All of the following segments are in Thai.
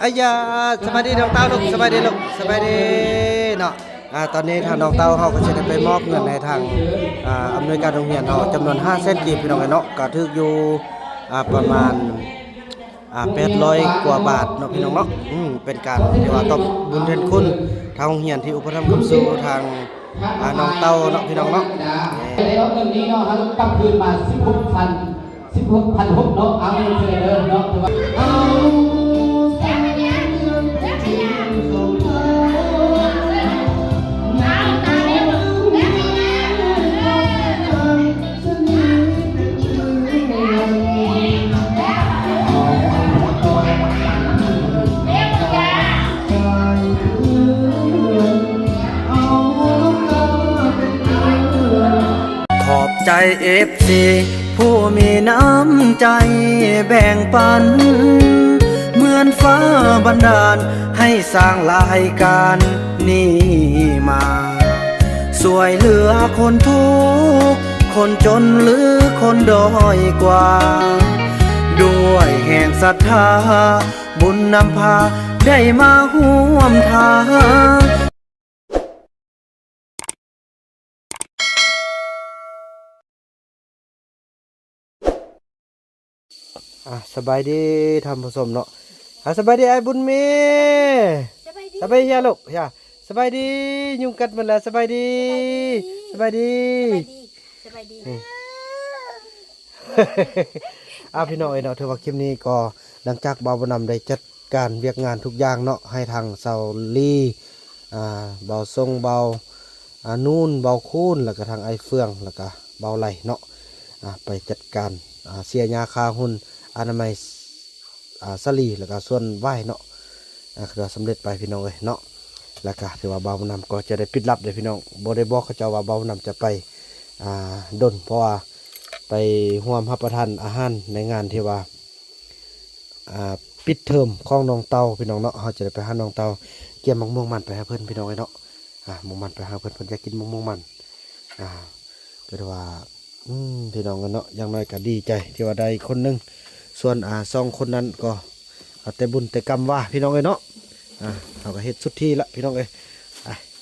อายาสบายดีน้องเต้าลูกสบายดีลูกสบายดีเนาะตอนนี้ทางน้องเต้าเขาก็จะได้ไปมอบเงินในทางอำนวยการโรงเรียนเขาจำนวน5 เส้นกีบพี่น้องเนาะก็ถึกอยู่ประมาณ800 กว่าบาทเนาะพี่น้องเนาะเป็นการที่ว่าตอบบุญเทนคุณทางโรงเรียนที่อุปถัมภ์คำสู่ทางน้องเต้าเนาะพี่น้องเนาะในรถเงินนี้เนาะครับกลับคืนมา16,600เนาะเอาเงินเฉยเลยเนาะถือว่าขอบใจ FC ผู้มีน้ำใจแบ่งปันเหมือนฟ้าบันดาลให้สร้างรายการนี้มาสวยเหลือคนทุกข์คนจนหรือคนด้อยกว่าด้วยแห่งศรัทธาบุญนำพาได้มาร่วมทางสบายดีทำผสมเนาะสบายดีไอ้บุญมีสบายดีลูกย่าสบายดียุงกัดมันแล้วสบายดีสบายดีสบายดีพี่น้องเนาะถือว่าคลิปนี้ก็หลังจากเบาบนำได้จัดการเวียกงานทุกอย่างเนาะให้ทางเซาลีเบาทรงเบานูนเบาคูนแล้วก็ทางไอเฟืองแล้วก็เบาไหลเนาะไปจัดการเสียยาคาหุ่นอนามัยสลีแล้วก็ส่วนไหวเนาะคือสำเร็จไปพี่น้องเลยเนาะแล้วก็ถือว่าเบานำก็จะได้ปิดลับเลยพี่น้องโบได้บอกเขาเจ้าว่าเบานำจะไปดนเพราะว่าไปร่วมรับประทานอาหารในงานที่ว่าปิดเทอมของน้องเตาพี่น้องเนาะเขาจะได้ไปหาน้องเตาเกี่ยมมะม่วงมันไปหาเพื่อนพี่น้องเลยเนาะมะม่วงมันไปหาเพื่อนเพื่อนจะกินมะม่วงมันก็ถือว่าพี่น้องกันเนาะอย่างน้อยก็ดีใจที่ว่าได้คนหนึ่งส่วน2 คนนั้นก็แต่บุญแต่กรรมว่าพี่น้องเอ้ยเนาะเขาก็เฮ็ดสุดที่ละพี่น้องเอ้ย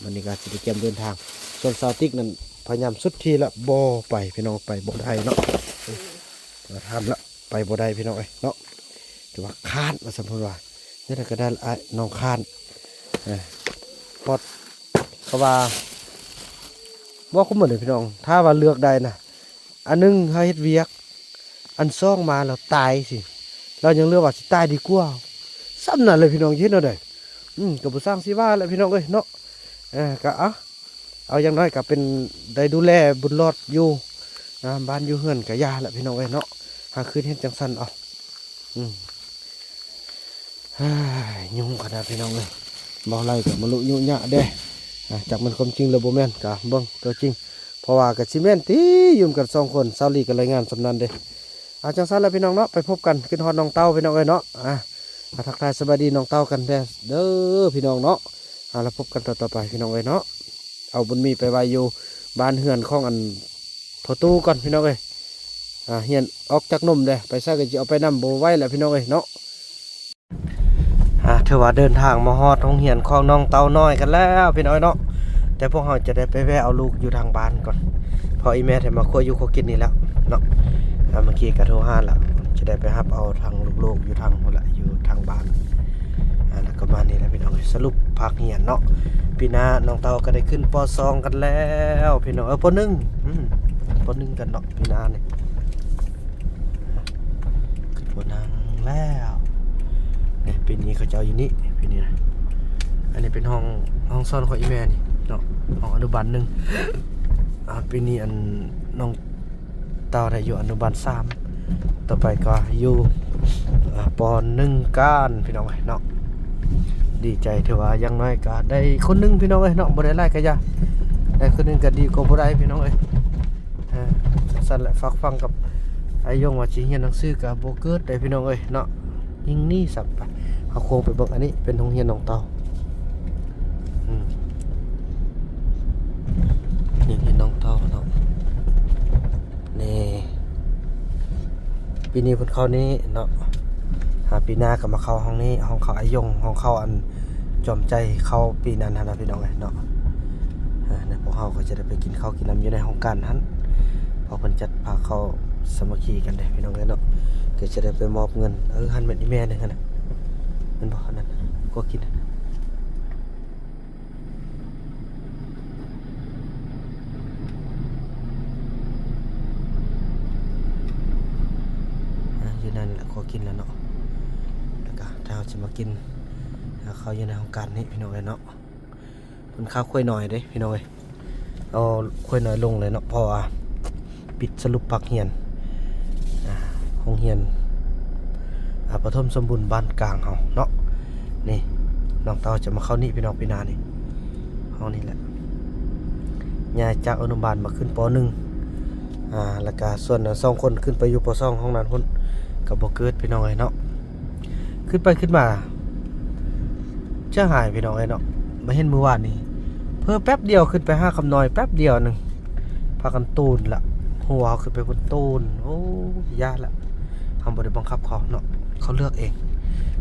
วันนี้ก็สิได้เตรียมเดินทางส่วนซาวติกนั้นพยายามสุดที่ละบ่ไปพี่น้องไปบ่ได้เนาะมาทำละไปบ่ได้พี่น้องเอ้ยเนาะถือว่าคาดมาสมมติว่านี่ก็ได้น้องคาดพอดเขาว่าบ่คุ้มเหมือนพี่น้องถ้าว่าเลือกได้นะอันนึงเขาเฮ็ดเวียกอันซ่องมาแล้วตายสิเรายังเลือกว่าสิตายดีกว่าซ้ำนั่นเลยพี่น้องเฮ็ดเอาได้ก็บ่สร้างสิว่าแหละพี่น้องเอ้ยเนาะก็เอาอย่างน้อยก็เป็นได้ดูแลบุญรอดอยู่บ้านอยู่เฮือนก็ยาแหละพี่น้องเอ้ยเนาะหาคืนเฮ็ดจังซั่นเอายุ่งขนาดพี่น้องเอ้ยบ่ไรก็มาลุยุ่งยะเด้จากมันความจริงแล้วบ่แม่นก็เบิ่งตัวจริงเพราะว่ากับซีเมนต์ที่ยุ่มกัน2 คนเซาลีกันรายงานสำนันเด้จังซั่นแล้วพี่น้องเนาะไปพบกันขึ้นฮอดน้องเต้าพี่น้องเอ้ยเนาะทักทายสวัสดีน้องเต้ากันเด้อพี่น้องเนาะแล้วพบกันต่อไปพี่น้องเอ้ยเนาะเอาบุญมีไปไว้อยู่บ้านเฮือนของอันพอตู้ก่อนพี่น้องเอ้ยเฮียนออกจากนมเด้ไปซะก็สิเอาไปนำบ่ไว้แหละพี่น้องเอ้ยเนาะถือว่าเดินทางมาฮอดโรงเรียนของน้องเต้าน้อยกันแล้วพี่น้องเนาะแต่พวกเราจะได้ไปแวะเอาลูกอยู่ทางบ้านก่อนพออีแม่ได้มาคุยอยู่คุยกินนี่แล้วเนาะเมื่อกี้กระโทรหาแล้วจะได้ไปรับเอาทางลูกๆอยู่ทางนู่นแหละอยู่ทางบ้านแล้วก็มานี่แหละพี่น้องสรุปภาคเรียนเนาะปีหน้าน้องเตาก็ได้ขึ้นป.2 กันแล้วพี่น้องป.1ป.1กันเนาะปีหน้านี่ขึ้นป.1แล้วเนี่ยปีนี้เขาเจ้าอยู่นี่ปีนี้นะอันนี้เป็นห้องซ่อนของอีแม่นี่เนาะห้องอนุบาล1ปีนี้อันน้องเตาได้อยู่อนุบาล3ต่อไปก็อยู่ป.1กันพี่น้องเนาะดีใจถือว่ายังน้อยก็ได้คนนึงพี่น้องเนาะบ่ได้หลายก็อย่าได้คนนึงก็ดีกว่าบ่ได้พี่น้องสั่นแหละฝากฟังกับไอ้ยงว่าสิเรียนหนังสือก็บ่เกิดได้พี่น้องเนาะยิ่งนี่สับเอาโครงไปเบิ่งอันนี้เป็นโรงเรียนน้องเตานี่เห็นน้องเตาเนาะนี่ปีนี้เพิ่นเข้านี้เนาะ ปีหน้าก็มาเข้าห้องนี้ห้องเขาอายงห้องเขาอันจอมใจเข้าปีนั้นหั่นนะพี่น้องเอ้ยเนาะเนี่ยพวกเขาก็จะได้ไปกินข้าวกินน้ำอยู่ในห้องการหั่นพอเพิ่นจัดพาเข้าสามัคคีกันเด้พี่น้องเอ้ยเนาะก็จะได้ไปมอบเงินหันเม็ดอีแม่นึงหั่นน่ะมันบ่นั่นก็กินอยู่นั่นแหละก็กินแล้วเนาะแล้วก็ถ้าเราจะมากินเขาอยู่ในห้องการนี้พี่น้องเอ้ยเนาะมันข้าวค่อยหน่อยเด้พี่น้องเอ้ยเอาค่อยน้อยลงเลยเนาะเพราะว่าปิดสรุปปักเฮียนห้องเฮียนปฐมสมบูรณ์บ้านกลางเฮาเนาะนี่น้องเตาจะมาเข้านี่พี่น้องปีหน้านี่ห้องนี้แหละย้ายจากอนุบาลมาขึ้นป .1 แล้วก็ส่วน2คนขึ้นไปอยู่ป .2 ห้องนั้นพุ่นก็บ่เกิดพี่น้องเอ้ยเนาะขึ้นไปขึ้นมาเชื่อหายพี่น้องเอ้ยเนาะมาเห็นมื้อวานนี้เพิ่มแป๊บเดียวขึ้นไป5คำน้อยแป๊บเดียวนึงพากันตูนละหัวขึ้นไปบนตูนโอ้ยากละทำบ่ได้บังคับเขาเนาะเขาเลือกเอง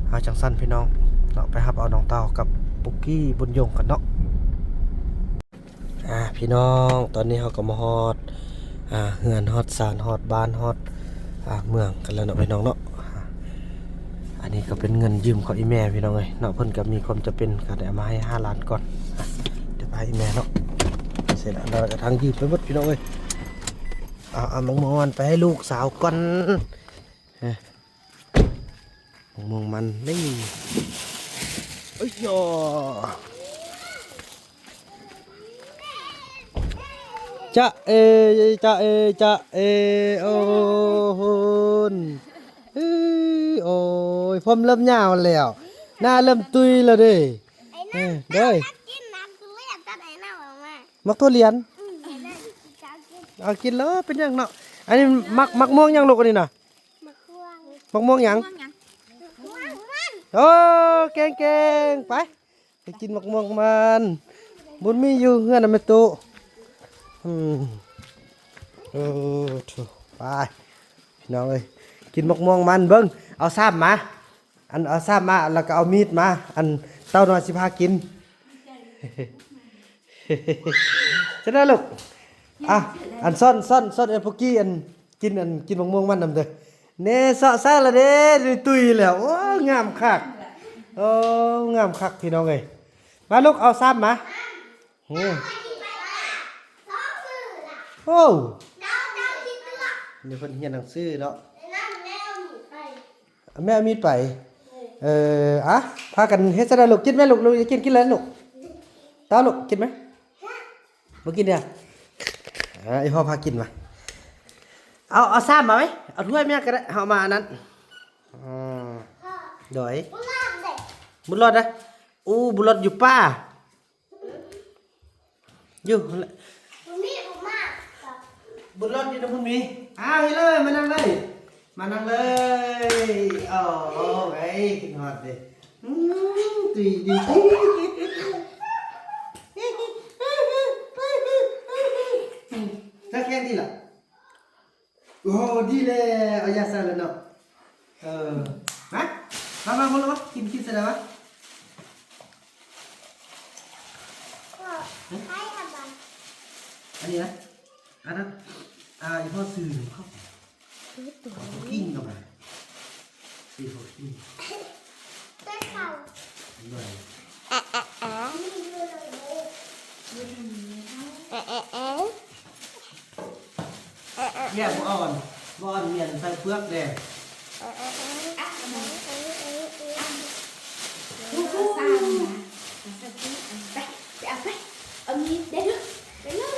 เอาจังสั้นพี่น้องเนาะไปรับเอาน้องเต้ากับปุกกี้บุญยงกันเนาะพี่น้องตอนนี้เขาก็มาฮอดเฮือนฮอดศาลฮอดบ้านฮอดเมืองกันแล้วเนาะพี่น้องเนาะอันนี้ก็เป็นเงินยืมของอีแม่พี่น้องเอ้ยเนาะเพิ่นก็มีความจำเป็นก็ได้เอามาให้5 ล้านก่อนเดี๋ยวไปให้อีแม่เนาะเสร็จแล้วเราก็ทางยืมไปหมดพี่น้องเอ้ยเอามองมันไปให้ลูกสาวก่อนมองมันนี่เอ้ยยอจะโอ้โหโอ้ยผมเริ่มยาวแล้วหน้าเริ่มตุยแล้วเด้เด้ยมักตัวเรียนเอากินแล้วเป็นยังเนาะอันนี้มักม่วงยังลูกอันนี้น่ะมักม่วงยังโอ้เก่งไปกินมักม่วงมันบุญมีอยู่เฮือนน่ะแม่ตุถูกไปพี่น้องเอ้ยกินมักม่วงมันเบิ่งเอาซ้ำมาเอาซ้ำมาแล้วก็เอามีดมาอันเต้าน้อยสิพากินจะได้ลูกอันซ่อนไอ้พวกกี้กินมักม่วงมันนำเด้อเน่เซาะซ่าละเด้ตุยแล้วโอ้งามคักโอ้งามคักพี่น้องเอ้ยมาลูกเอาซ้ำมาโอ้นี่เพิ่นเรียนหนังสือเนาะแม่เอามีดไปพากันเฮ็ดซะได้ลูกกินไหมลูกจะกินเลยลูกตาลูกกินไหมบ่กินเด้อไอ้พ่อพากินมาเอาซ้ำมาไหมเอาถ้วยแม่ก็ได้เอามาอันนั้นดอยบุญรอดนะบุญรอดอยู่ป้าอยู่บุญรอดอยู่นะบุญมีให้เลยมานั่งเลยโอ้ไอ้กินฮอดดิดีถ้าแค่นี้ล่ะโอ้ดีเลยเอายาใส่แล้วเนาะมาคนละวะกินเสร็จแล้ววะอันนี้นะอันนั้นอีพ่อซื้อเขากิ้งเข้ามาซื้อเขากิ้งด้วยเนี่ยบ่อ่อนเมียนใส่เปลือกแดงเอามีดเด็ดไปเลย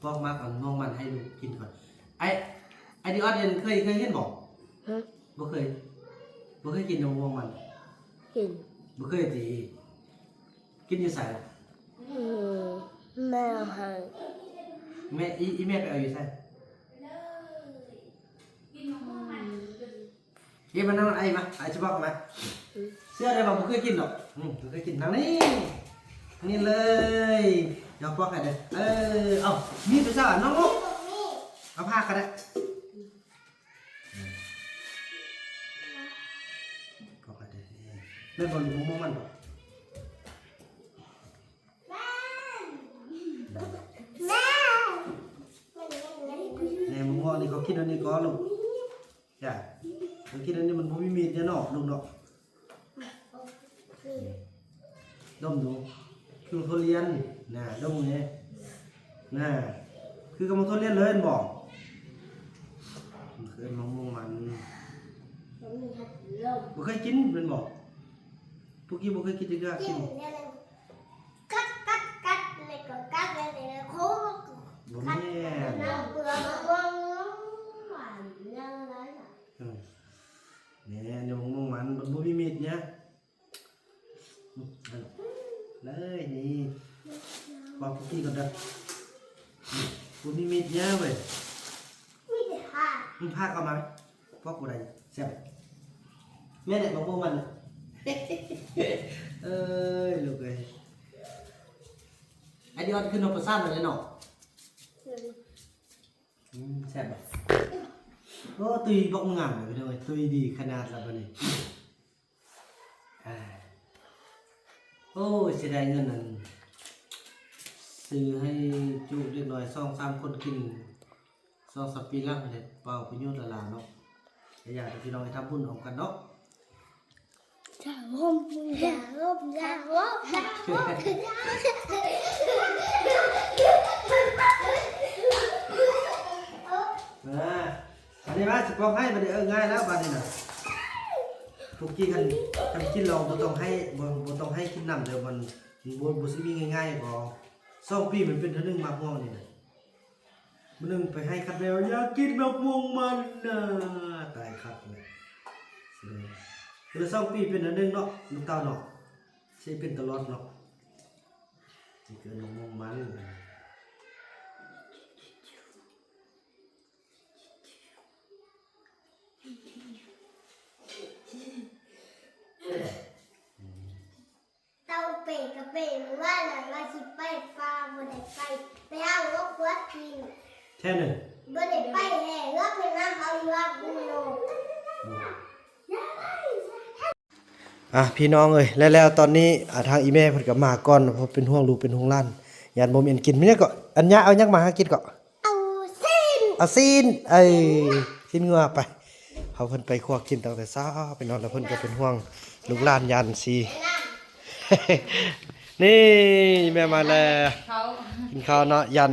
พวกมาก่อนมองมันให้ลูกกินก่อนไอ้ดิออสเคยเห็นบอกบ่เคยกินนมม่วงมันกินบ่เคยสิกินอยู่ไสล่ะแม่ให้แม่อีแม่ไปเอาอยู่ไสมานั่งไอ้มาจะบอกมาเสื้อได้บอกบ่เคยกินหรอกบ่เคยกินทางนี่เลยเดี๋ยวปอกให้เด้อเอามีดไปซะน้องลูกเอาผ้ากันได้ เป็นบอลมงมันบ่ แม่ ในมงม่วงนี่เขาคิดอันนี้ก็ลูกจ้ะเขาคิดอันนี้มันบ่มีมีดจะนอกลูกเนาะดมดูคือเขาเรียนน่ะดมไงน่ะคือกำลังเขาเรียนเลยบอกเคยมะม่วงมันบ่เคยกินเป็นบอกพวกกี้บ่เคยกินจักกิน cắt cắt cắt này còn cắt lên này là khô บ่แม่น nó vừa mà ngon mà nhân đấy là เนี่ยเดี๋ยวมะม่วงมันบ่มีมีดเนี่ยเลยนี่บอกพวกกี้ก่อนเด้อบ่มีมีดเนี่ยเว้ย ไม่ได้ค่ะ มึงพาเข้ามาไหมพวกกูได้แซ่บแม่เนี่ยมะม่วงมันน่ะ เอ้ยลูกเอ้ยไอเดียขึ้นนกประสานมาเลยเนาะแซ่บบ่โอ้ตุยบอกมึงงามเลยพี่น้องตุยดีขนาดละบัดนี้โอ้ยเสียดายเงินนั่นซื้อให้จุเล็กน้อย2-3คนกิน2-3ปีแล้วเนี่ยเป่าประโยชน์ละลาเนาะอยากให้พี่น้องไปทำบุญร่วมกันเนาะ dạ hôm dạ hôm dạ hôm dạ hôm อันนี้มาสิบอกให้บัดนี้ง่ายแล้วบัดนี้น่ะพวกกี้กันกินเราบ่ต้องให้บ่ต้องให้กินน้ำเดี๋ยวมันบ่สิมีง่ายๆบ่2 ปีมันเป็นเท่านึงมากม่วงนี่น่ะมื้อนึงไปให้คัดแล้วอยากกินมะม่วงมันน่ะตายครับเลยคือ2 ปีเป็นเท่านึงเนาะลูกเต้าเนาะสิเป็นตลอดเนาะสิเกินมะม่วงมันtao bể cái bể mà là chỉ bay pha vừa để bay ao gốc quất thì แค่นึง vừa để bay hè gốc thì nó bao nhiêu cũng nhiều พี่น้องเอ้ยแล้วตอนนี้ทางอีแม่เพิ่นก็มาก่อนเพราะเป็นห่วงลูกเป็นห่วงหลานยานบ่มีอันกินมื้อนี้ก็อันยะเอาหยังมาหากินก็ ao xin เอาซีนซีนงัวไปเขาเพิ่นไปครัวกินตั้งแต่เช้าไปนอนแล้วเพิ่นก็เป็นห่วงลูกหลานยานซี นี่แม่มาแล้วกินข้าวเนาะยัน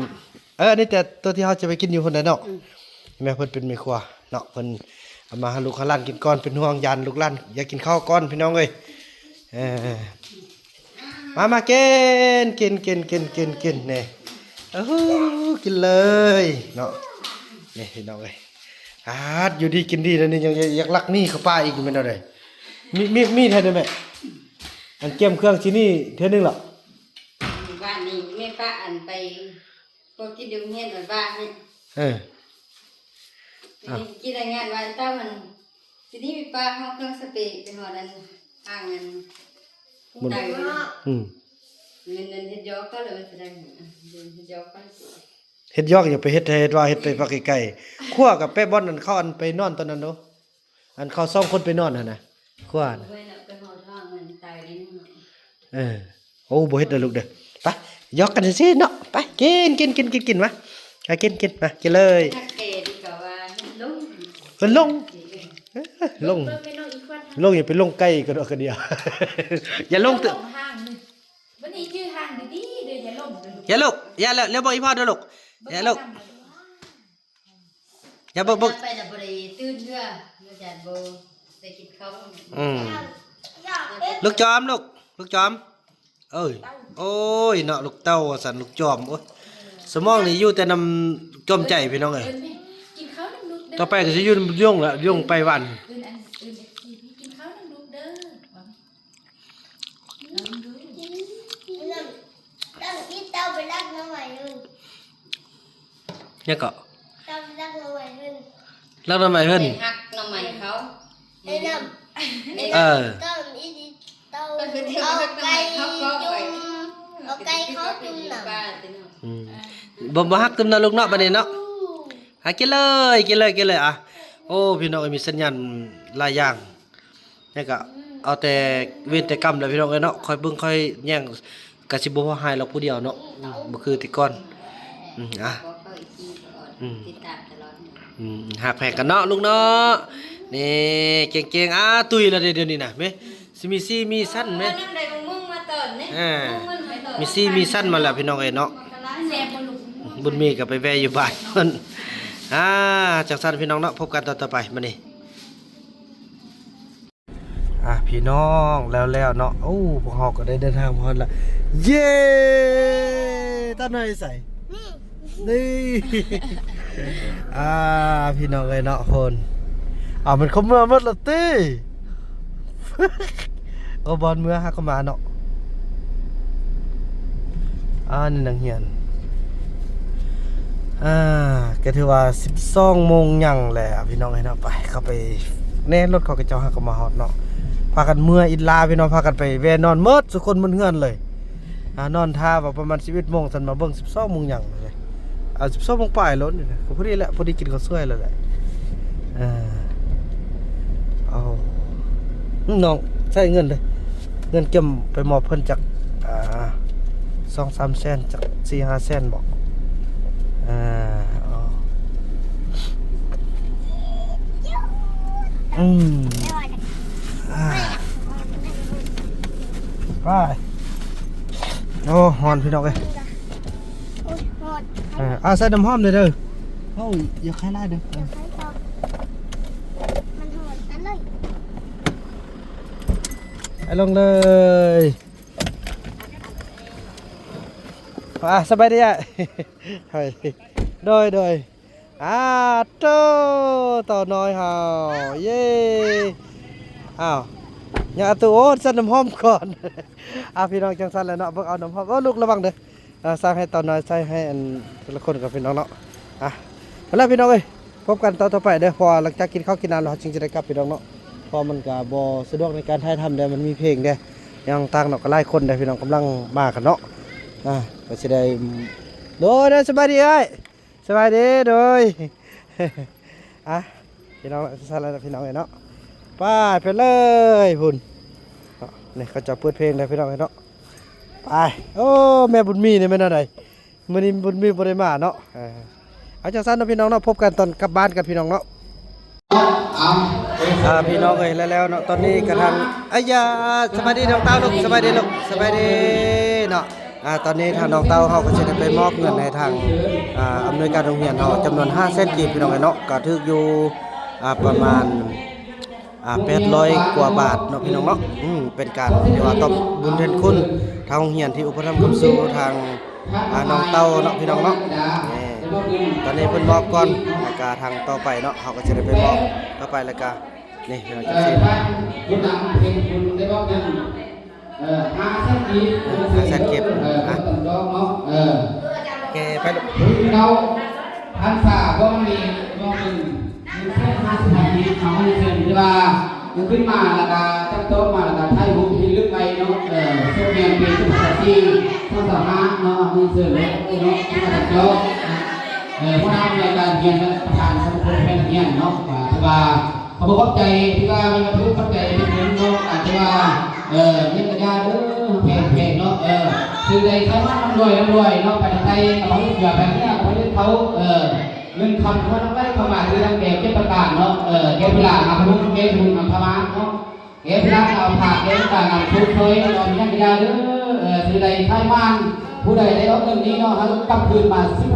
อันนี้แต่ตัวที่เฮาจะไปกินอยู่คนใดเนาะแม่เพิ่นเป็นแม่ครัวเนาะเพิ่นเอามาให้ลูกหลานกินก่อนเป็นห่วงยันลูกหลานอยากกินข้าวก่อนพี่น้องเอ้ยมากินนี่กินเลยเนาะนี่พี่น้องเอ้ยอยู่ดีกินดีแล้วนี่ยังอยากลักหนี้เขาป้าอีกแม่นเอาได้มีแท้ได้ไหมอันเกี่ยมเครื่องที่นี่เท่านึงหรอ บ้านนี้แม่ป้าอันไปพวกที่ดูเงี้ยแบบบ้านนี่กินรายงานว่าต้ามันทีนี้มีป้าห้องเครื่องสเปรย์ไปหอนั้นอ่างเงินผู้ใดเงินเฮ็ดยอกก็เลยแสดงเงินเฮ็ดยอกก็ เฮ็ดยอกอย่าไปเฮ็ดว่าเฮ็ดไปปักไก่คั่วกับแป้บอนนั่นเข้าอันไปนอนตอนนั้นเนาะอันเข้า2 คนไปนอนหั่นน่ะคั่วน่ะ เว้ยน่ะไปหอท้องเงินตายเลย โอ้บ่เฮ็ดเด้อลูกเด้อไปยอกกันซิเนาะไปกินมากินมากินเลย ถ้าเกดีกว่าลง เพิ่นลงอย่าไปลงใกล้กันเดียว อย่าลงตึก ห้างนี่วันนี้ชื่อห้างดีๆเดี๋ยวอย่าล่มเลยลูก อย่าลูกอย่าแล้วบอกอีพ่อเด้อลูกอย่าลูกอย่าบ่ ไปน่ะบ่ได้ตื่นเด้ออาจารย์บ่ได้กินข้าว ลูกจอมลูกจอมเอ้ยโอ้ยเนาะลูกเต้าสั่นลูกจอมโอ้ยสมองนี่อยู่แต่นำจอมใจพี่น้องเอ้ย กินข้าวน้ำลูกเด้อ ต่อไปก็สิอยู่ย่งละย่งไปวัน กินข้าวน้ำลูกเด้อ tao biết tao phải lắc nó ngoài hơn เนี่ยก็ tao lắc nó ngoài hơn แล้วทำไมเพิ่น หักน้ำใหม่เขา đây nằm เออ tao đi đi tao มันเป็นเรื่อง ở หักน้ำใหม่ cây เขาก็ไป chung ở cây khó chung nằm บ่ฮักตึมนะลูกเนาะบัดนี้เนาะกินเลยอ่ะโอ้พี่น้องมีสัญญาณหลายอย่างเนี่ยก็ เอาแต่เว้นแต่กรรมแหล้วพี่น้องเอ้ยเนาะค่อยเบิ่งค่อยแย่งก็สิบ่ว่าให้เราผู้เดียวเนาะบ่คือแต่ก่อนอ่ะ ก็เข้าอีกทีตลอดติดตามตลอด หักแพงกันเนาะลูกเนาะนี่เก่งๆตุยแล้วเดี๋ยวนี้น่ะแม่สิมีซี่มีสั้นแม่ น้ำใดมึงมาตอนนี่มึงมาตอน มีซี่มีสั้นมาแล้วพี่น้องเอ้ยเนาะ แซ่บบ่ลูก บุญมีก็ไปแวะอยู่บ้านเพิ่นจังซั่นพี่น้องเนาะพบกันตอนต่อไปมื้อนี้พี่น้องแล้วเนาะโอ้พวกเฮาก็ได้เดินทางมาฮอดแล้วเย้ตาหน่อยใส่นี่ พี่น้องเอ้ยเนาะคนมันเข้าเมืองหมดและติโอ้บอลเมื่อฮักก็มาเนาะนี่นังเฮียนก็ถือว่า12โมงยังแหละพี่น้องเอ้ยเนาะไปเข้าไปแน่รถเขาก็เจ้าฮักก็มาฮอดเนาะพากันเมื่ออินลาพี่น้องพากันไปแวนอนหมดทุกคนบนเฮือนเลยนอนท่าว่าประมาณ11โมงซั่นมาเบิ่ง12โมงยังเลย12โมงปลายรถนี่นะพอดีแหละพอดีกินข้าวสวยแล้วแหละน้องใช้เงินเลยเงินเก็บไปมอบเพิ่นจาก2-3 แสนจาก 4-5 แสนบอกไปโอ้ฮอนพี่น้องเอ้ยใส่น้ำหอมเลยเด้ออย่าใครไล่เด้อไปลงเลยสบายดีอ่ะ โดยโตต่อน้อยเฮาเย้อย่าตัวโอ้ใส่น้ำหอมก่อนพี่น้องจังซั่นแล้วเนาะเบิ่งเอาน้ำหอมลูกระวังเด้อสร้างให้ต่อน้อยใส่ให้อันแต่ละคนกับพี่น้องเนาะเอาล่ะพี่น้องเอ้ยพบกันตอนต่อไปเด้อพอหลังจากกินข้าวกินน้ำแล้วจึงจะได้กลับพี่น้องเนาะพอมันก็บ่สะดวกในการถ่ายทำได้มันมีเพลงเด้ยังต่างเนาะก็หลายคนได้พี่น้องกำลังมากันเนาะก็สิได้โดยนะสบายดีเอ้ยสบายดีโดย พี่น้องสั่นแล้วพี่น้องเอ้ยเนาะไปเลยพุ่นนี่เขาจะเปิดเพลงได้พี่น้องเอ้ยเนาะไปโอ้แม่บุญมีนี่แม่นอะไรมื้อนี้บุญมีบ่ได้มาเนาะเอาจังซั่นเนาะพี่น้องเนาะพบกันตอนกลับบ้านกันพี่น้องเนาะพี่น้องเอ้ยแล้วเนาะตอนนี้กระทั่งสบายดีน้องเต้าลูกสบายดีลูกสบายดีเนาะตอนนี้ทางน้องเต้าเฮาก็สิได้ไปมอบเงินให้ทางอำนวยการโรงเรียนเฮาจำนวน5 แสนกีบพี่น้องเอ้ยเนาะก็ถึกอยู่ประมาณ800 กว่าบาทเนาะพี่น้องเนาะเป็นการที่ว่าตอบบุญแทนคุณทางโรงเรียนที่อุปถัมภ์คำสู่ทางน้องเต้าเนาะพี่น้องเนาะตอนนี้เพิ่นมอบก่อนแล้วก็ทางต่อไปเนาะเฮาก็จะได้ไปมอบต่อไปแล้วก็นี่พี่น้องจังซี่คุณนำเพลงคุณได้บอกกัน5 แสนกีบต้องยอมเนาะโอเคไปลูกเราพันษาก็มีน้องนึงมีแค่50 นาทีเขาให้เชิญที่ว่ามันขึ้นมาแล้วก็จับโต๊ะมาแล้วก็ไทยหูที่ลึกไปเนาะโซเฟียนเป็นสุภาษิตต้องสามารถเนาะมีเชิญเลยเนาะที่มาจากโต๊ะผู้นำในการเรียนประธานสมาคมแพทย์เนี่ยเนาะที่ว่าเขาบอกเข้าใจที่ว่ามีมาทุกเข้าใจที่เน้นเนาะอาจจะว่ายิ่งกระยาเด้อเพลงเนาะคือในไทยมันรวยเนาะไปไทยเขาเกี่ยวแบบนี้เขาเรียกเขาเงินคำเขาต้องได้เข้ามาคือทางแบบเก็บประกาศเนาะเก็บเวลามาพุ่งเก็บพุ่งมาพม่าเนาะเก็บเวลาเอาผ่าเก็บต่างกันทุกเคยเรายิ่งกระยาเด้อคือในไทยมันผู้ใดได้รับเงินนี้เนาะเขากลับคืนมา16,000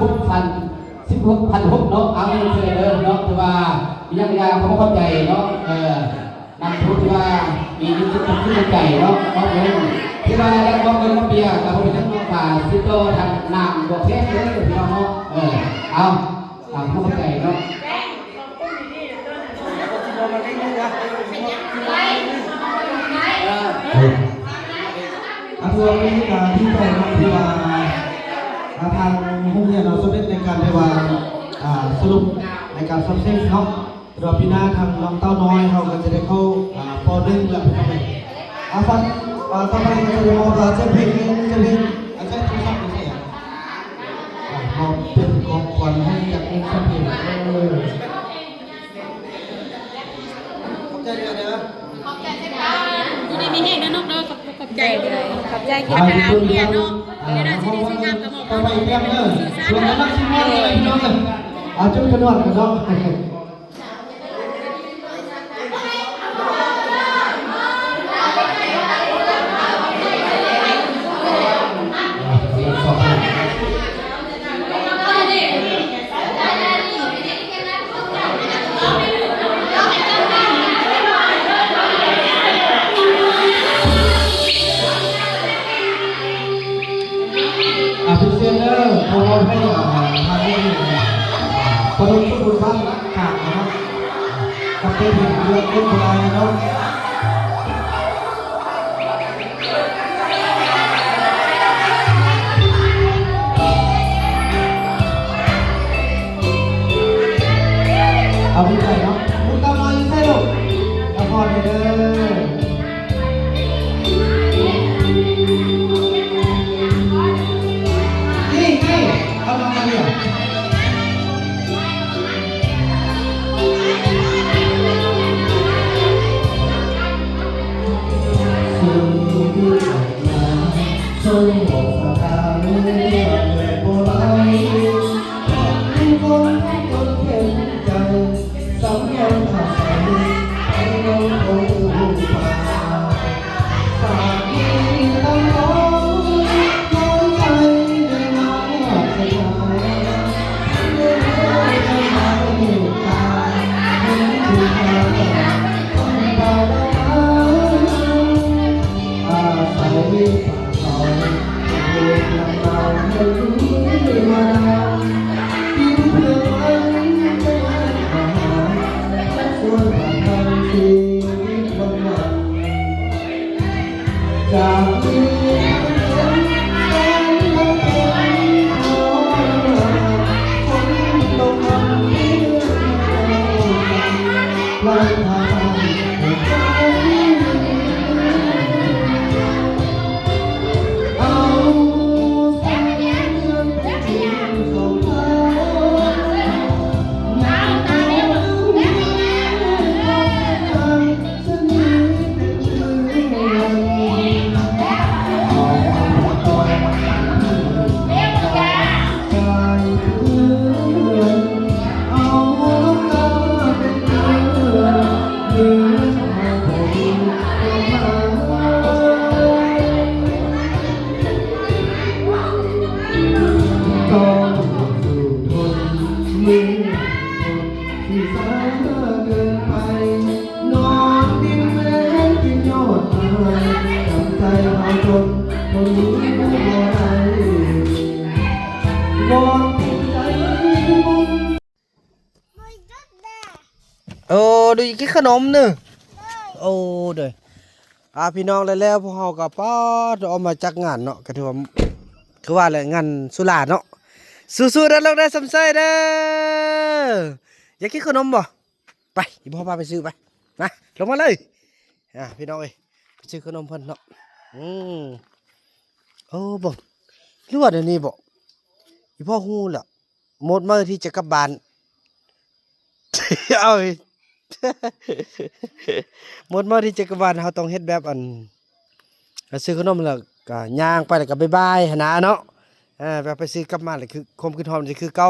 เนาะเอาเงินเฉยเลยเนาะแต่ว่ายิ่งกระยาเขาไม่เข้าใจเนาะนำพูดว่ามีนิสิตขึ้นใจเนาะมอบเงินที่ว่าได้มอบเงินมาเบียร์กับคนทั้งน้องฝ่ายซิโต้ทางนามบอกแค่เลยพี่น้องเนาะเอาเข้าใจเนาะส่วนนี้การที่ไปทำที่ว่าทางโรงเรียนเราสำเร็จในการได้ว่าสรุปในการซับเส้นเนาะรอบปีหน้าทางน้องเต้าน้อยเขาก็จะได้เข้าป .1 แล้วพี่น้องฟังต่อไปก็จะมองว่าจะเพลงจะเพลงอาจจะทุกคนไม่ใช่มองเป็นของขวัญให้จากองค์พระเพลงขอบใจด้วยนะ ขอบใจค่ะ มีแห้งนะนกเนาะขอบใจด้วยขอบใจเกียรตินาเกียรติเนาะเดี๋ยวเราจะได้ซื้องามกับหมอ ไปไปเรียบเลยส่วนนั้นนักชิมอนเลยพี่น้องเลยจุดกระนวดกันเนาะพิเศษเนอร์เขาให้ทางนี้พอต้องช่วยบุญบ้านขาดนะครับกับเป็นเรื่องเรื่องอะไรเนาะเอาพี่ใส่เนาะมุกตามาอยู่ใส่ลูกละครเด้อนี่เอามาเนี่ย โอ้ดูกินขนมเนอะโอ้เด้อพี่น้องแล้วพวกเฮาก็ป๊อดออกมาจากงานเนาะก็ถือว่าคือว่าแหละงานสุราษฎร์เนาะสู้ๆเด้อลูกเด้อสำเซยเด้ออยากกินขนมบ่ไปอีพ่อพาไปซื้อไปนะลงมาเลยพี่น้องเอ้ยไปซื้อขนมเพิ่นเนาะโอ้บ่หรือว่าเดี๋ยวนี้บ่อีพ่อฮู้แหละหมดมื้อที่จะกลับบ้าน เอา หมดมื้อที่จะกลับบ้านเฮาต้องเฮ็ดแบบอันซื้อขนมแล้วก็ย่างไปแล้วก็บ๊ายบายหั่นนะเนาะแบบไปซื้อกลับมาแล้วคือคมคือทอมสิคือเก่า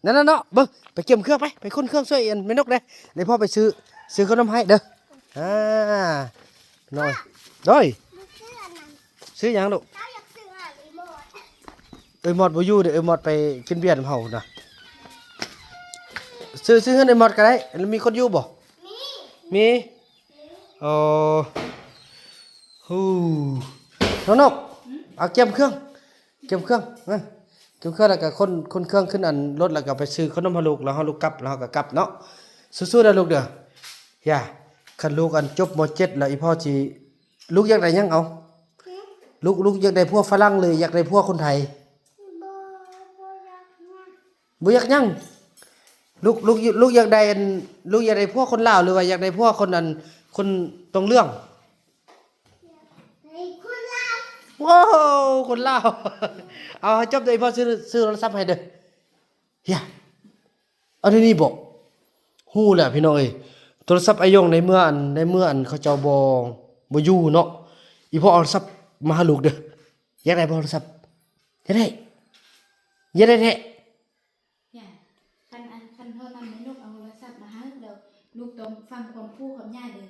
นั่นน่ะเนาะเบิ่งไปเก็บเครื่องไปคนเครื่องช่วยอันแม่นกเด้เดี๋ยวพ่อไปซื้อขนมให้เด้อน้อยด้อยซื้อหยังลูกหมดบ่อยู่เด้อหมดไปกินเบียร์นำเฮาน่ะซื้อให้ในหมดก็ได้แล้วมีคนอยู่บ่มีฮู้น้องนกเอาเก็บเครื่องเก็บเครื่องแล้วก็คนเครื่องขึ้นอันรถแล้วก็ไปซื้อขนมให้ลูกแล้วเฮาลูกกลับแล้วเฮาก็กลับเนาะสู้ๆเด้อลูกเด้อย่าคันลูกอันจบม.7แล้วอีพ่อสิลูกอยากได้หยังเอาลูกอยากได้พวกฝรั่งเลยอยากได้พวกคนไทยบ่อยากหยังลูกอยากได้ลูกอยากได้พวกคนลาวหรือว่าอยากได้พวกคนอันคนตรงเรื่องว้าวคนลาวเอาให้จบได้พ่อซื้อโทรศัพท์ให้เด้อเฮียเอาในนี้บ่ฮู้แหละพี่น้องเอ้ยโทรศัพท์ไอยงในเมื่ออันเขาเจ้าบ่ บ่อยู่เนาะอีพ่อเอาโทรศัพท์มาหาลูกเด้ออยากได้บ่โทรศัพท์อยากได้แท้ เนี่ยคันเท่านั้นให้ลูกเอาโทรศัพท์มาหาแล้วลูกต้องฟังความพูดของย่าเด้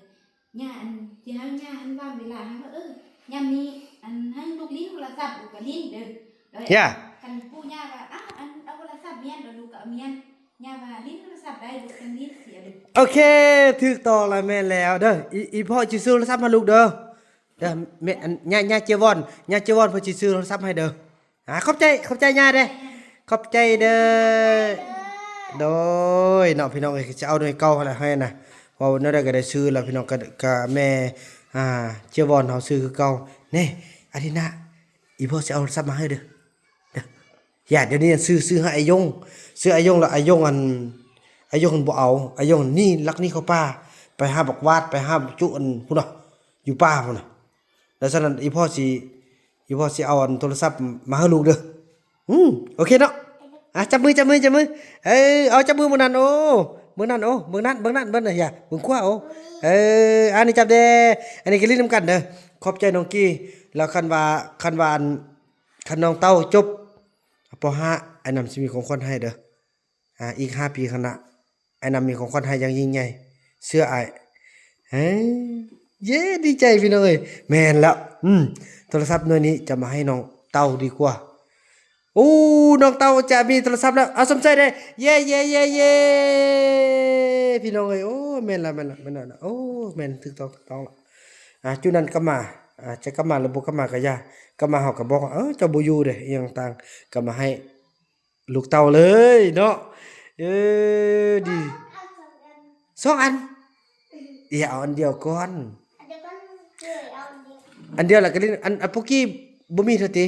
อย่าอันที่ให้ย่าอันว่าเวลาให้ว่าย่ามีอันให้ลูกลิ้นโทรศัพท์ลูกก็ลิ้นเด้อแล้ว ย่า กันปู่ย่าว่าอ้าวอันเอาโทรศัพท์เมียนแล้วลูกก็เอาเมียนย่าว่าลิ้นโทรศัพท์ได้ลูกกันลิ้นเสียเด้อ โอเคถูกต้องแล้วแม่นแล้วเด้ออีพ่อสิซื้อโทรศัพท์ให้ลูกเด้อแม่อันย่าเจวอนเพิ่นสิซื้อโทรศัพท์ให้เด้อขอบใจย่าเด้อขอบใจเด้อโดยเนาะพี่น้องเอ้ยจะเอาโดยเก่าหั่นล่ะให้นะว่าแนวใดก็ได้ซื้อแล้วพี่น้องก็แม่เจวอนเฮาซื้อคือเก่านี่อาทิตย์หน้าอีพ่อสิเอาโทรศัพท์มาให้เด้ออย่าเดี๋ยวนี้ซื้อให้อายงซื้ออายงแล้วอายงมันบ่เอาอายงนี่ลักนี่เขาป้าไปหาบักวาดไปหาจุอันพุ่นน่ะอยู่ป้าพุ่นน่ะแล้วฉะนั้นอีพ่อสิเอาอันโทรศัพท์มาให้ลูกเด้อโอเคเนาะจับมือเอาจับมือมื้อนั้นโอ้มื้อนั้นเบิ่งน่ะอย่าเบิ่งขวาอันนี้จับเด้อันนี้ก็ลิ้นนำกันเด้อขอบใจน้องกี้แล้วคันว่าคันน้องเต้าจบป.5 ไอ้นำสิมีของขวัญให้เด้ออีก5 ปีข้างหน้าไอ้นำมีของขวัญให้อย่างยิ่งใหญ่เสื้ออ้ายเย้ดีใจพี่น้องเอ้ยแม่นแล้วโทรศัพท์หน่วยนี้จะมาให้น้องเต้าดีกว่าน้องเต้าจะมีโทรศัพท์แล้วเอาสมใจได้เย้พี่น้องเอ้ยโอ้แม่นแล้วโอ้แม่นถูกต้องละจุนั้นก็มาจะกลับมาหรือบ่กลับมาก็อย่ากลับมาเฮาก็บอกว่าเจ้าบ่อยู่เด้อีหยังต่างก็มาให้ลูกเต้าเลยเนาะดี2 อันอย่าเอาอันเดียวก่อนอันเดียวแล้วก็อันปุกกี้บ่มีเท่าติ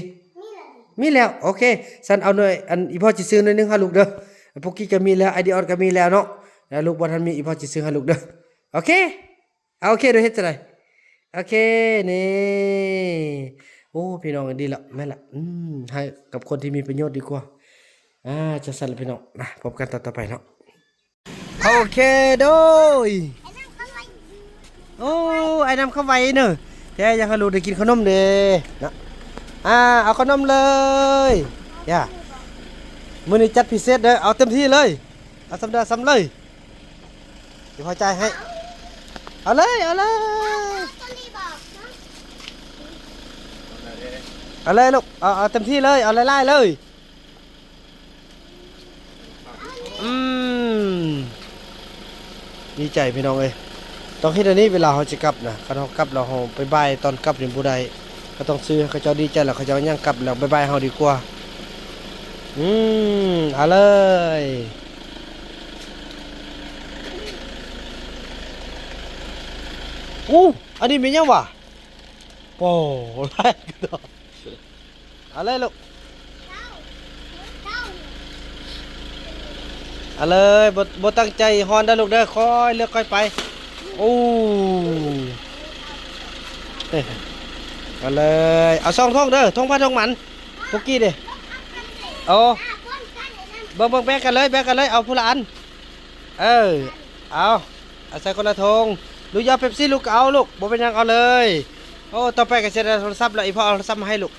มีแล้วโอเคฉันเอาหน่อยอันอีพ่อสิซื้อหน่อยนึงให้ลูกเด้อปุกกี้ก็มีแล้วไอเดียออดก็มีแล้วเนาะแล้วลูกบ่ทันมีอีพ่อสิซื้อให้ลูกเด้อโอเคโอเคเด้อเฮ็ดจังได๋โอเคนี่โอ้พี่น้องดีละแม่นละให้กับคนที่มีประโยชน์ดีกว่าจะสั่นละพี่น้องนะพบกันต่อไปเนาะโอเคโดยโอ้ไอ้น้ำเข้าไว้เนอะแกอยากให้ลูกได้กินขนมเด้นะเอาขนมเลยย่ามื้อนี้จัดพิเศษเด้อเอาเต็มที่เลยเอาซ้ำเลยเดี๋ยวพอใจให้เอาเลยลูกเอาเต็มที่เลยเอาไล่ๆเลยดีใจพี่น้องเอ้ยต้องเฮ็ดอันนี้เวลาเฮาสิกลับนะคันเฮากลับแล้วเฮาไปบายตอนกลับนี่บ่ได้ก็ต้องซื้อเขาเจ้าดีใจแล้วเขาเจ้ายังกลับแล้วบายเฮาดีกว่าเอาเลยอันนี้เป็นยังวะโอ้ไล่กันเอาเลยลูกเอาเลยบ่ตั้งใจฮอนเด้อลูกเด้อค่อยเลือกค่อยไปเอาเลยเอา2 ท่องเด้อท่องพระท่องหมันปุกกี้เด้เอาเบิ่งแบกกันเลยเอาผู้ละอันเอาใส่คนละธงลูกยาเป๊ปซี่ลูกเอาลูกบ่เป็นหยังเอาเลยต่อไปก็สิได้โทรศัพท์แล้วอีพ่อเอาโทรศัพท์มาให้ลูก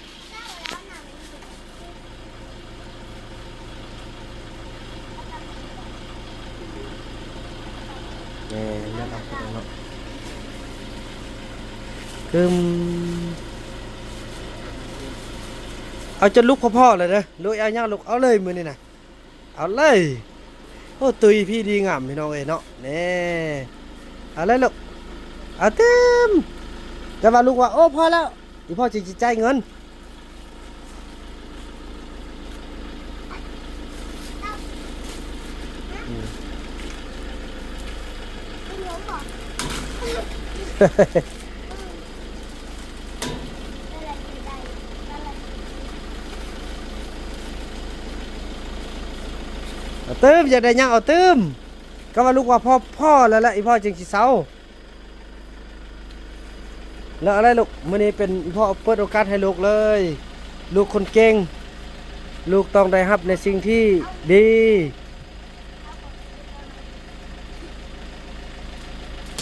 เอาจนลูกพ่อเลยเด้อลูกเอาย่างลูกเอาเลยมื้อนี้น่ะเอาเลยตุยพี่ดีงามพี่น้องเอ้ยเนาะนี่เอาเลยลูกเอาเต็มแต่ว่าลูกว่าพอแล้วอีพ่อจะจ่ายเงินเอาเติมอย่าได้ยังเอาเติมก็ว่าลูกว่าพ่อแล้วละอีพ่อจึงสิเซาแล้วอะไรลูกมื้อนี้เป็นอีพ่อเปิดโอกาสให้ลูกเลยลูกคนเก่งลูกต้องได้รับในสิ่งที่ดี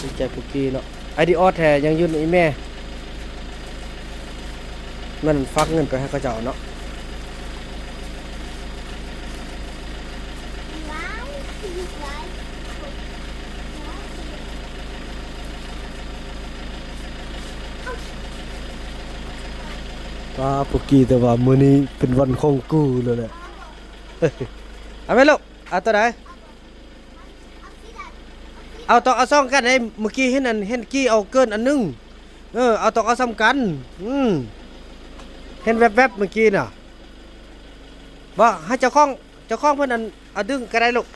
ดีใจปุกกี้เนาะ ไอดีออสแท้ยังอยู่อีแม่มันฟักเงินไปให้เขาเจ้าเนาะ ร้ายร้าย ว่าปุกกี้แต่ว่ามื้อนี้เป็นวันของกูเลยแหละ เอาไหมลูกเอาตัวไหนเอาต้องเอาซ่องกันให้เมื่อกี้เห็นกี้เอาเกินอันหนึงเอาต้องเอาซ้ำกันเห็นแวบๆเมื่อกี้น่ะบ่ให้เจ้าของเพิ่นอันเอาดึงก็ได้ลูก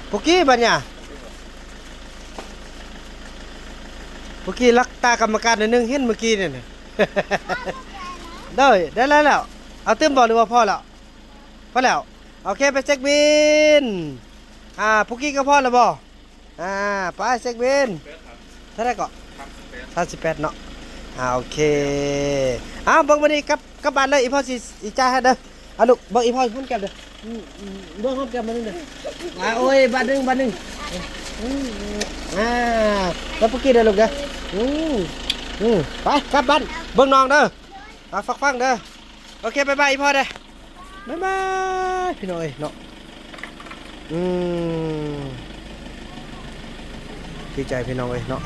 ปุกกี้บัดเนี่ยปุกกี้ลักตากรรมการอันหนึงเห็นเมื่อกี้เนี่ย ได้แล้วเอาเติมบ่หรือว่าพอแล้วพอแล้วโอเคไปเช็คบินปุกกี้ก็พอแล้วบ่ไปเช็คบินเท่าไหร่ก็38เนาะโอเคเบิ่งบัดนี้กลับบ้านเลยอีพ่อสิจ่ายให้เด้อลูกเบิ่งอีพ่อพุ่นแก้มเด้อเบิ่งหอมแก้มมานึงเด้อโอ้ยบาทหนึงแล้วปุกกี้เด้อลูกเด้อไปกลับบ้านเบิ่งน้องเด้อฟังเด้อโอเคบ๊ายบายอีพ่อเด้อบ๊ายบายพี่น้องเอ้ยเนาะดีใจพี่น้องเอ้ยเนาะ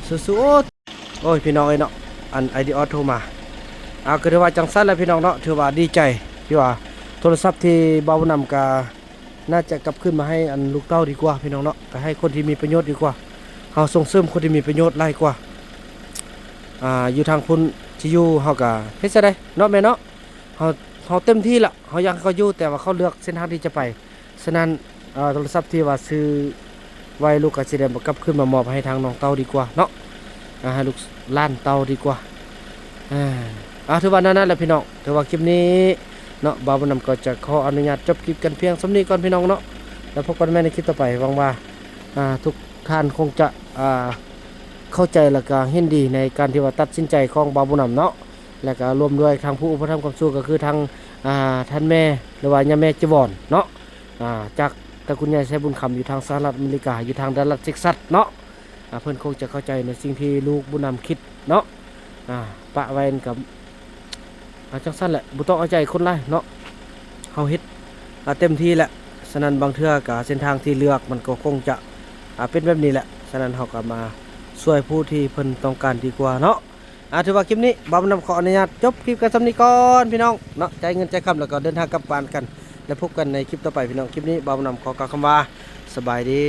สู้ๆโอ้ยพี่น้องเอ้ยเนาะอันไอดีออสโทรมาก็ถือว่าจังซั่นแล้วพี่น้องเนาะถือว่าดีใจที่ว่าโทรศัพท์ที่บ่าวนำกาน่าจะกลับขึ้นมาให้อันลูกเต้าดีกว่าพี่น้องเนาะไปให้คนที่มีประโยชน์ดีกว่าเฮาส่งเสริมคนที่มีประโยชน์หลายกว่าอยู่ทางพุ่นที่อยู่เฮาก็เฮ็ดซะได้เนาะแม่เนาะเฮาเต็มที่ละเฮาอยากให้เขาอยู่แต่ว่าเขาเลือกเส้นทางที่จะไปฉะนั้นโทรศัพท์ที่ว่าซื้อไว้ลูกก็สิได้กลับขึ้นมามอบให้ทางน้องเต้าดีกว่าเนาะให้ลูกล้านเต้าดีกว่าถือว่านั้นแหละพี่น้องถือว่าคลิปนี้เนาะบ่าวนำก็จะขออนุญาตจบคลิปกันเพียงสำนี้ก่อนพี่น้องเนาะแล้วพบกันใหม่ในคลิปต่อไปหวังว่าทุกท่านคงจะเข้าใจและก็เห็นดีในการที่ว่าตัดสินใจของบ่าวนำเนาะและก็รวมด้วยทางผู้อุปถัมภ์ความสู้ก็คือทางท่านแม่หรือว่าย่าแม่จีวรเนาะจากตระกูลยายใช้บุญคำอยู่ทางสหรัฐอเมริกาอยู่ทางดัลลัสเท็กซัสเนาะเพิ่นคงจะเข้าใจในสิ่งที่ลูกบุญนำคิดเนาะปะไว้กับจังสั้นแหละบุต้องเอาใจคนไรเนาะเฮาเฮ็ดเต็มที่แหละฉะนั้นบางเทื่อกับเส้นทางที่เลือกมันก็คงจะเป็นแบบนี้แหละฉะนั้นเฮาก็มาช่วยผู้ที่เพิ่นต้องการดีกว่าเนาะถือว่าคลิปนี้บ่าวนำขออนุญาตจบคลิปกันสำนี้ก่อนพี่น้องเนาะใจเงินใจคำแล้วก็เดินทางกลับบ้านกันแล้วพบกันในคลิปต่อไปพี่น้องคลิปนี้บ่าวนำขอกล่าวคำว่าสบายดี